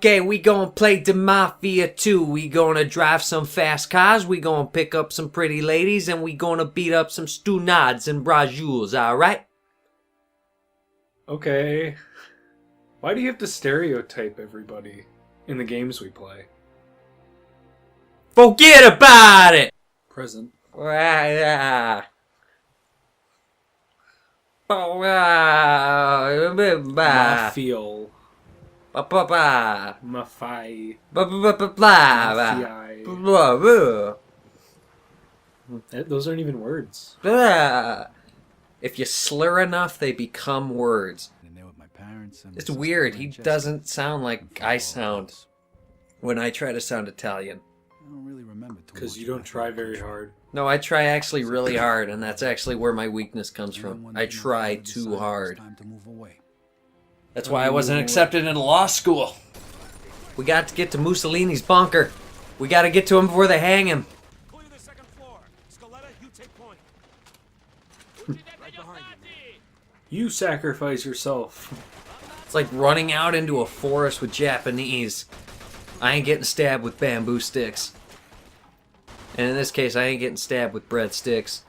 Okay, we gonna play the Mafia 2. We gonna drive some fast cars, we gonna pick up some pretty ladies, and we gonna beat up some stunads and brajules, alright? Okay. Why do you have to stereotype everybody in the games we play? Forget about it! Present. Mafia. Mafiel. Mafai. Mafiai. Those aren't even words. If you slur enough, they become words. It's weird. He doesn't sound like I sound when I try to sound Italian. Because you don't try very hard. No, I try actually really hard, and that's actually where my weakness comes from. I try too hard. That's why I wasn't accepted into law school. We got to get to Mussolini's bunker. We got to get to him before they hang him. Clear the second floor. Scaletta, you take point. Right behind you. You sacrifice yourself. It's like running out into a forest with Japanese. I ain't getting stabbed with bamboo sticks. And in this case, I ain't getting stabbed with breadsticks.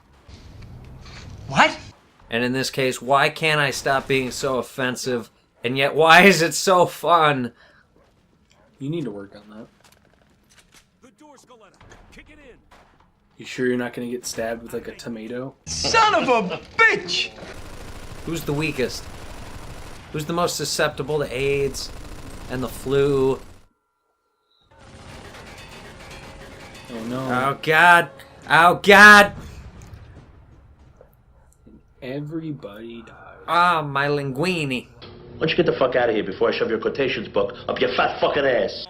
What? And in this case, why can't I stop being so offensive? And yet, why is it so fun? You need to work on that. Good door, Scaletta. Kick it in. You sure you're not going to get stabbed with like a tomato? Son of a bitch! Who's the weakest? Who's the most susceptible to AIDS and the flu? Oh no. Oh God! Oh God! Everybody dies. Ah, my linguini. Why don't you get the fuck out of here before I shove your quotations book up your fat fucking ass?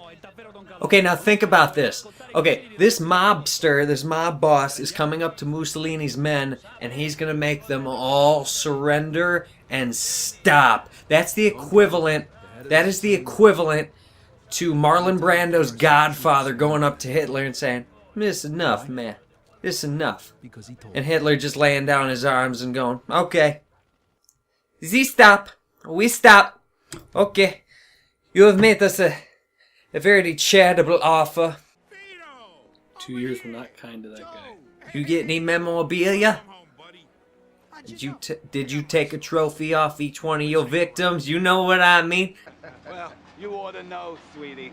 Okay, now think about this. Okay, this mobster, this mob boss is coming up to Mussolini's men, and he's gonna make them all surrender and stop. That's the equivalent. That is the equivalent to Marlon Brando's Godfather going up to Hitler and saying, "This is enough, man. This is enough." And Hitler just laying down his arms and going, "Okay. Sie stop. We stop. Okay. You have made us a very charitable offer. 2 years from not kind to that guy. You get any memorabilia? Did you take a trophy off each one of your victims? You know what I mean?" Well, you ought to know, sweetie.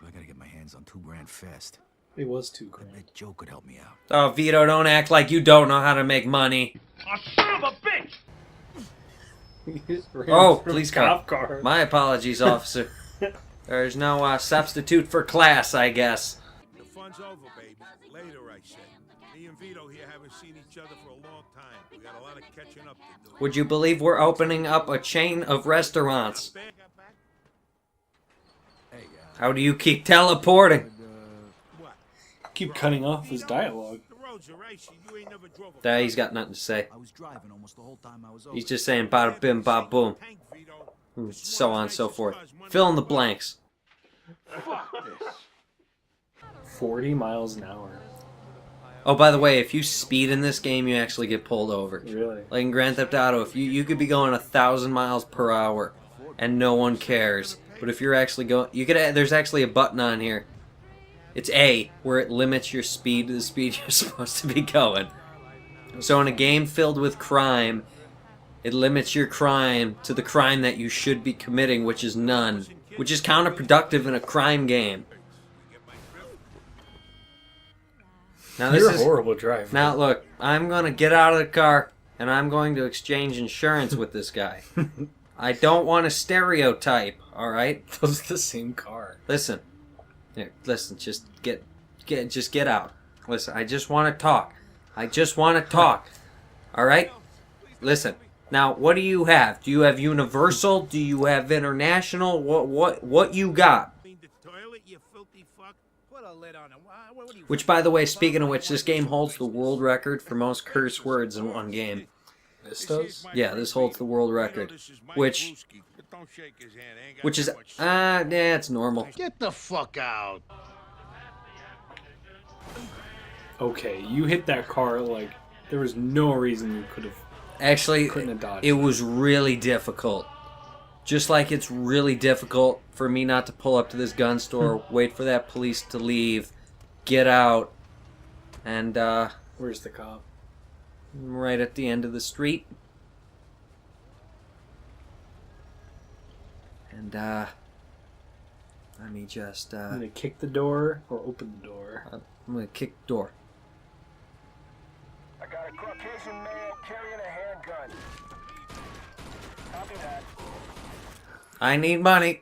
I gotta get my hands on $2,000 fast. It was too grand. That Joe could help me out. Oh, Vito, don't act like you don't know how to make money. Oh, son of a bitch! Oh, police car. My apologies, officer. There's no substitute for class, I guess. The fun's over, baby. Later, I said. Me and Vito here haven't seen each other for a long time. We got a lot of catching up to do. Would you believe we're opening up a chain of restaurants? How do you keep teleporting? Keep cutting off his dialogue. The roads are icy. You ain't never drove a He's got nothing to say. I was driving almost the whole time I was over. He's just saying bada bim bada boom. tank, Vito. So on and so forth. Fill in the blanks. Fuck this. 40 miles an hour. Oh, by the way, if you speed in this game, you actually get pulled over. Really? Like in Grand Theft Auto, if you could be going 1,000 miles per hour and no one cares. But if you're actually going, there's actually a button on here. It's A, where it limits your speed to the speed you're supposed to be going. So in a game filled with crime, it limits your crime to the crime that you should be committing, which is none. Which is counterproductive in a crime game. Now You're a horrible driver. Now look, I'm going to get out of the car and I'm going to exchange insurance with this guy. I don't want to stereotype, alright? Those are the same car. Listen. Here, listen, just get out. Listen, I just want to talk. I just want to talk. Alright? Listen. Now, what do you have? Do you have Universal? Do you have International? What you got? Clean the toilet, you filthy fuck. Put a lid on it. What do you... Which, by the way, speaking of which, this game holds the world record for most curse words in one game. This does? Yeah, this holds the world record. Which is, yeah, it's normal. Get the fuck out. Okay, you hit that car like there was no reason you couldn't Actually, have dodged. it was really difficult. Just like it's really difficult for me not to pull up to this gun store, wait for that police to leave, get out, and, Where's the cop? right at the end of the street. And, let me just, I'm gonna kick the door or open the door. I'm gonna kick the door. I got a Caucasian man carrying a handgun. Copy that. I need money.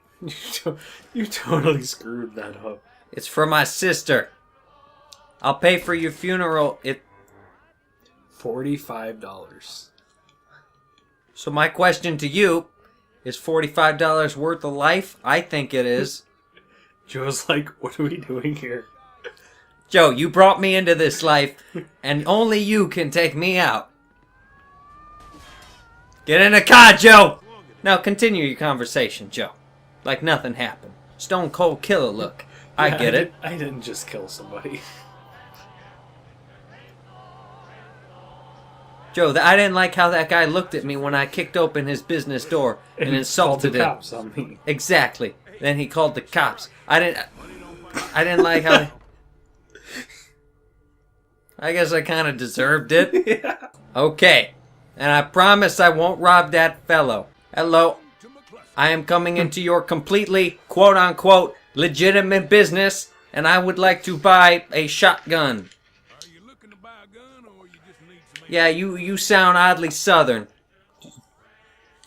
You totally screwed that up. It's for my sister. I'll pay for your funeral. $45. So my question to you is $45 worth of life? I think it is. Joe's like, what are we doing here? Joe, you brought me into this life, and only you can take me out. Get in the car, Joe! Now continue your conversation, Joe. Like nothing happened. Stone Cold Killer look. I get it. I didn't just kill somebody. Joe, I didn't like how that guy looked at me when I kicked open his business door and insulted the him. cops on me. Exactly. Then he called the cops. I didn't like how... I guess I kind of deserved it. Yeah. Okay. And I promise I won't rob that fellow. Hello. I am coming into your completely, quote-unquote, legitimate business, and I would like to buy a shotgun. Are you looking to buy a gun, or you just need some... Yeah, you sound oddly southern.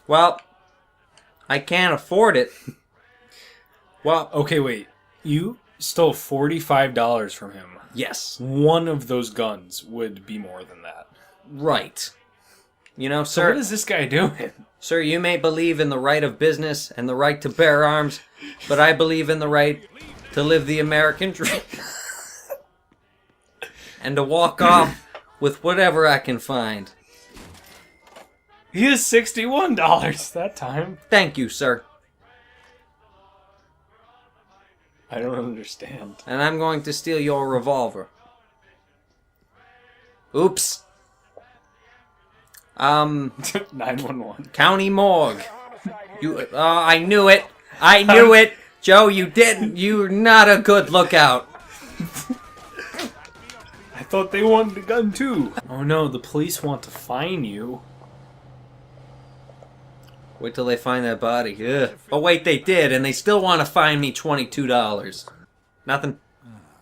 Well, I can't afford it. Well, Okay, wait. You stole $45 from him. yes. One of those guns would be more than that. Right. You know, So sir... what is this guy doing? Sir, you may believe in the right of business and the right to bear arms, but I believe in the right to live the American dream. And to walk off with whatever I can find. He has $61 that time. Thank you, sir. I don't understand. And I'm going to steal your revolver. Oops. 911. County morgue. You, I knew it. I knew it. Joe, you didn't. You're not a good lookout. I thought they wanted a gun too. Oh no, the police want to fine you. Wait till they find that body. Ugh. Oh wait, they did, and they still want to fine me $22. Nothing.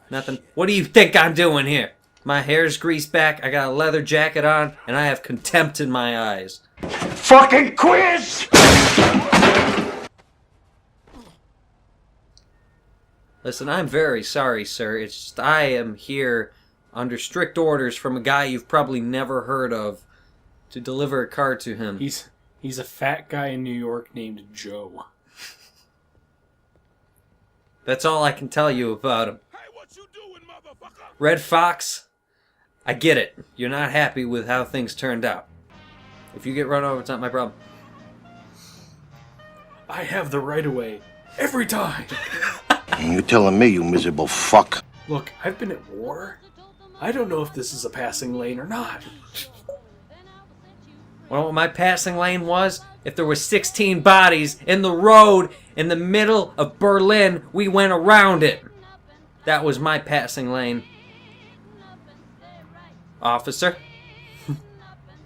Nothing. What do you think I'm doing here? My hair's greased back, I got a leather jacket on, and I have contempt in my eyes. Fucking quiz! Listen, I'm very sorry, sir. It's just I am here under strict orders from a guy you've probably never heard of to deliver a card to him. He's a fat guy in New York named Joe. That's all I can tell you about him. Hey, what you doing, motherfucker? Red Fox, I get it. You're not happy with how things turned out. If you get run over, it's not my problem. I have the right of way every time. You telling me, you miserable fuck? Look, I've been at war. I don't know if this is a passing lane or not. Well, what my passing lane was, if there were 16 bodies in the road in the middle of Berlin, we went around it. That was my passing lane. Officer?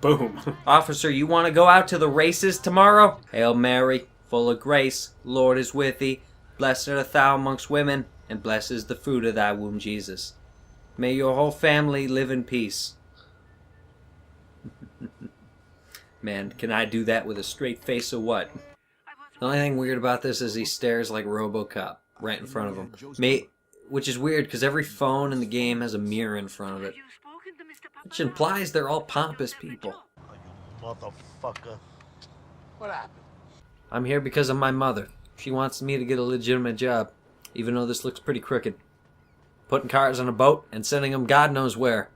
Boom. Officer, you want to go out to the races tomorrow? Hail Mary, full of grace, Lord is with thee. Blessed art thou amongst women, and blessed is the fruit of thy womb, Jesus. May your whole family live in peace. Man, can I do that with a straight face or what? The only thing weird about this is he stares like RoboCop right in front of him. Which is weird because every phone in the game has a mirror in front of it. Which implies they're all pompous people. Motherfucker. What happened? I'm here because of my mother. She wants me to get a legitimate job, even though this looks pretty crooked. Putting cars on a boat and sending them God knows where.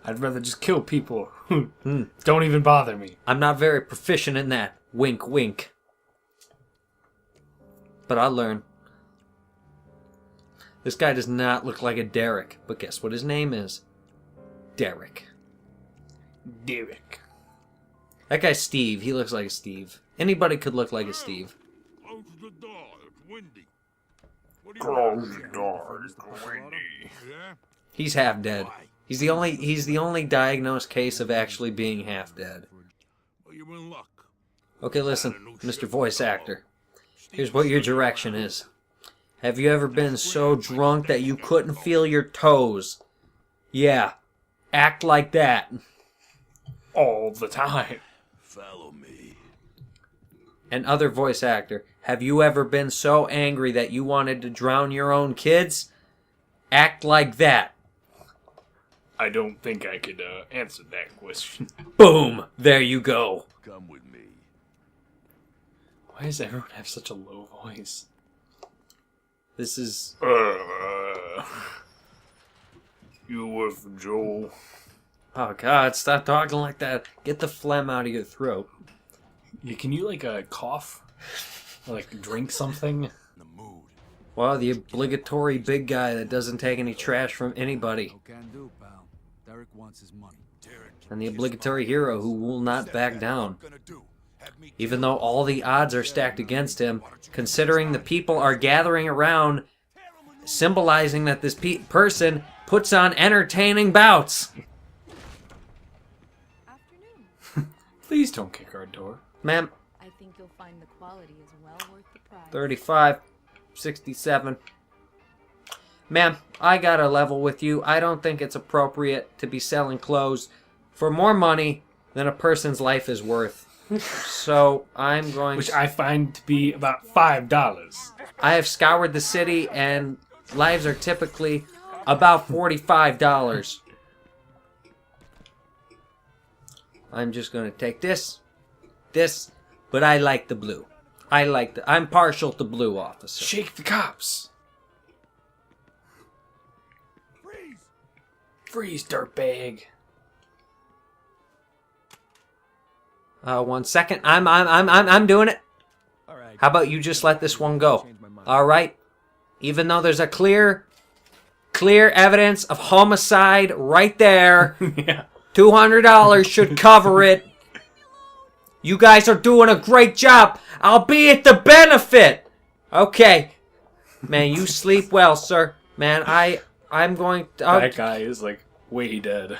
I'd rather just kill people. Don't even bother me. I'm not very proficient in that. Wink, wink. But I'll learn. This guy does not look like a Derek, but guess what his name is? Derek. Derek. That guy's Steve. He looks like Steve. Anybody could look like a Steve. Close the door. It's windy. What do you Close the door. It's windy. Yeah? He's half dead. He's the only diagnosed case of actually being half dead. Well, you're in luck. Okay, listen, Mr. Voice Actor. Here's what your direction is. Have you ever been so drunk that you couldn't feel your toes? Yeah. Act like that. All the time. Follow me. And other voice actor. Have you ever been so angry that you wanted to drown your own kids? Act like that. I don't think I could answer that question. Boom! There you go. Come with me. Why does everyone have such a low voice? This is... You with Joel. Oh god, stop talking like that. Get the phlegm out of your throat. Yeah, can you cough? Or, drink something? The mood. Well, the obligatory big guy that doesn't take any trash from anybody. No can do, pal. Derek wants his money. And the obligatory hero who will not back down. Even though all the odds are stacked against him, considering the people are gathering around, symbolizing that this person puts on entertaining bouts. Afternoon. Please don't kick our door. Ma'am, I think you'll find the quality is well worth the price. 35, 67. Ma'am, I gotta level with you. I don't think it's appropriate to be selling clothes for more money than a person's life is worth. So I'm going Which I find to be about $5. I have scoured the city and lives are typically about $45. I'm just going to take this, but I like the blue. I'm partial to blue, officer. Shake the cops. Freeze, dirtbag. 1 second. I'm doing it. All right. How about you just let this one go? All right. Even though there's a clear evidence of homicide right there, Yeah. $200 should cover it. You guys are doing a great job. I'll be at the benefit. Okay. Man, you sleep well, sir. Man, I'm going to... That guy is way dead.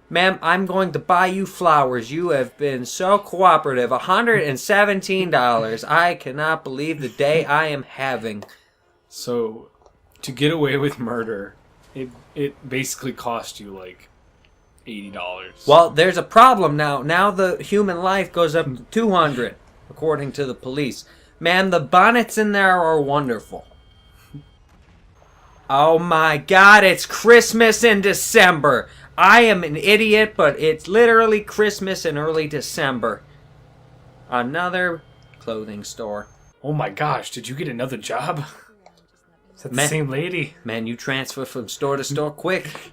Ma'am, I'm going to buy you flowers. You have been so cooperative. $117. I cannot believe the day I am having. So, to get away with murder, it basically cost you $80. Well, there's a problem now. Now the human life goes up to $200, according to the police. Man, the bonnets in there are wonderful. Oh my god, it's Christmas in December. I am an idiot, but it's literally Christmas in early December. Another clothing store. Oh my gosh, did you get another job? Is that the Man- same lady? Man, you transfer from store to store quick.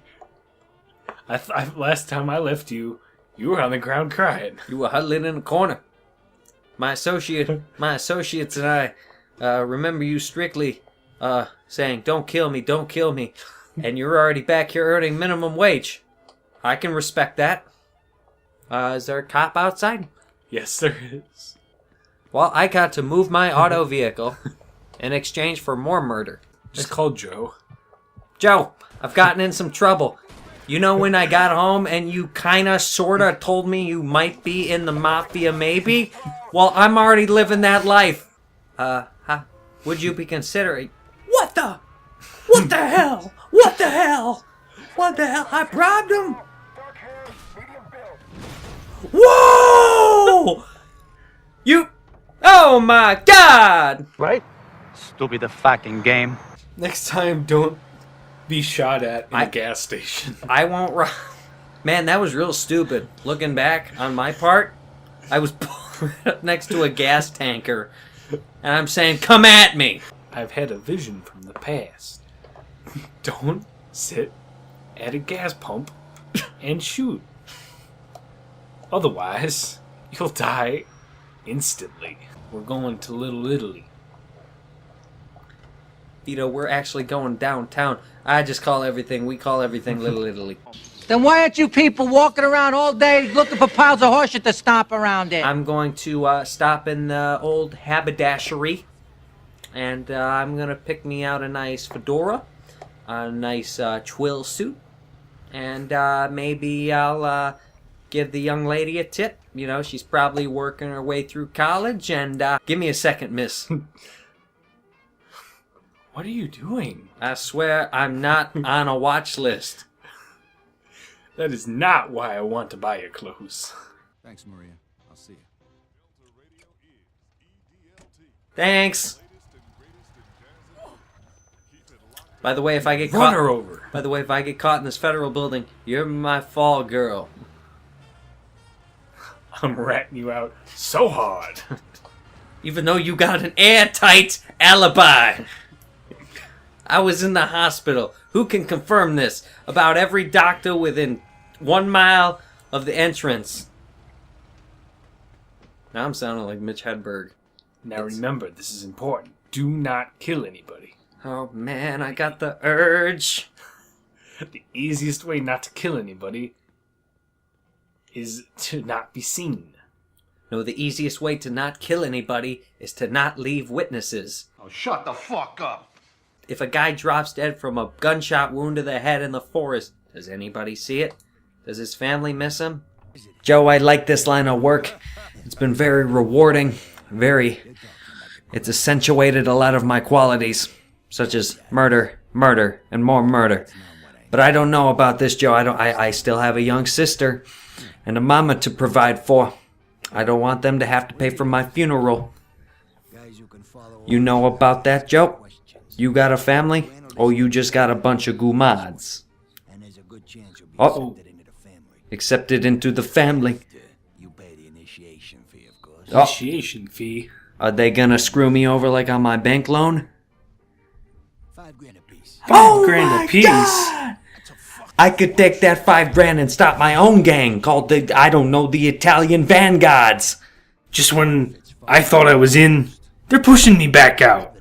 Last time I left you, you were on the ground crying. You were huddling in a corner. My associates and I remember you strictly saying, "Don't kill me, don't kill me," and you're already back here earning minimum wage. I can respect that. Is there a cop outside? Yes, there is. Well, I got to move my auto vehicle in exchange for more murder. Just call Joe. Joe, I've gotten in some trouble. You know when I got home and you kinda sorta told me you might be in the Mafia maybe? Well, I'm already living that life. Would you be considering... What the hell? What the hell? I bribed him? Dark hair, medium build. Whoa! Oh my god! Right? Stupid fucking game. Next time, don't be shot at in a gas station. I won't run. Man, that was real stupid. Looking back on my part, I was next to a gas tanker, and I'm saying, "Come at me!" I've had a vision from the past. Don't sit at a gas pump and shoot. Otherwise, you'll die instantly. We're going to Little Italy. Vito, we're actually going downtown. We call everything Little Italy. Then why aren't you people walking around all day looking for piles of horseshit to stomp around in? I'm going to stop in the old haberdashery, and I'm going to pick me out a nice fedora, a nice twill suit, and maybe I'll give the young lady a tip. You know, she's probably working her way through college, and give me a second, miss. What are you doing? I swear I'm not on a watch list. That is not why I want to buy your clothes. Thanks, Maria. I'll see you. Thanks. By the way, if I get Run caught, her over. By the way, if I get caught in this federal building, you're my fall girl. I'm ratting you out so hard. Even though you got an airtight alibi. I was in the hospital. Who can confirm this? About every doctor within 1 mile of the entrance. Now I'm sounding like Mitch Hedberg. Now remember, this is important. Do not kill anybody. Oh man, I got the urge. The easiest way not to kill anybody is to not be seen. No, the easiest way to not kill anybody is to not leave witnesses. Oh, shut the fuck up. If a guy drops dead from a gunshot wound to the head in the forest, does anybody see it? Does his family miss him? Joe, I like this line of work. It's been very rewarding. It's accentuated a lot of my qualities, such as murder, and more murder. But I don't know about this, Joe. I still have a young sister and a mama to provide for. I don't want them to have to pay for my funeral. You know about that, Joe? You got a family, or you just got a bunch of gumads? Oh, accepted into the family. Initiation fee. Are they gonna screw me over like on my bank loan? $5 grand a piece. God! I could take that $5 grand and stop my own gang called the Italian Vanguards. Just when I thought I was in, they're pushing me back out.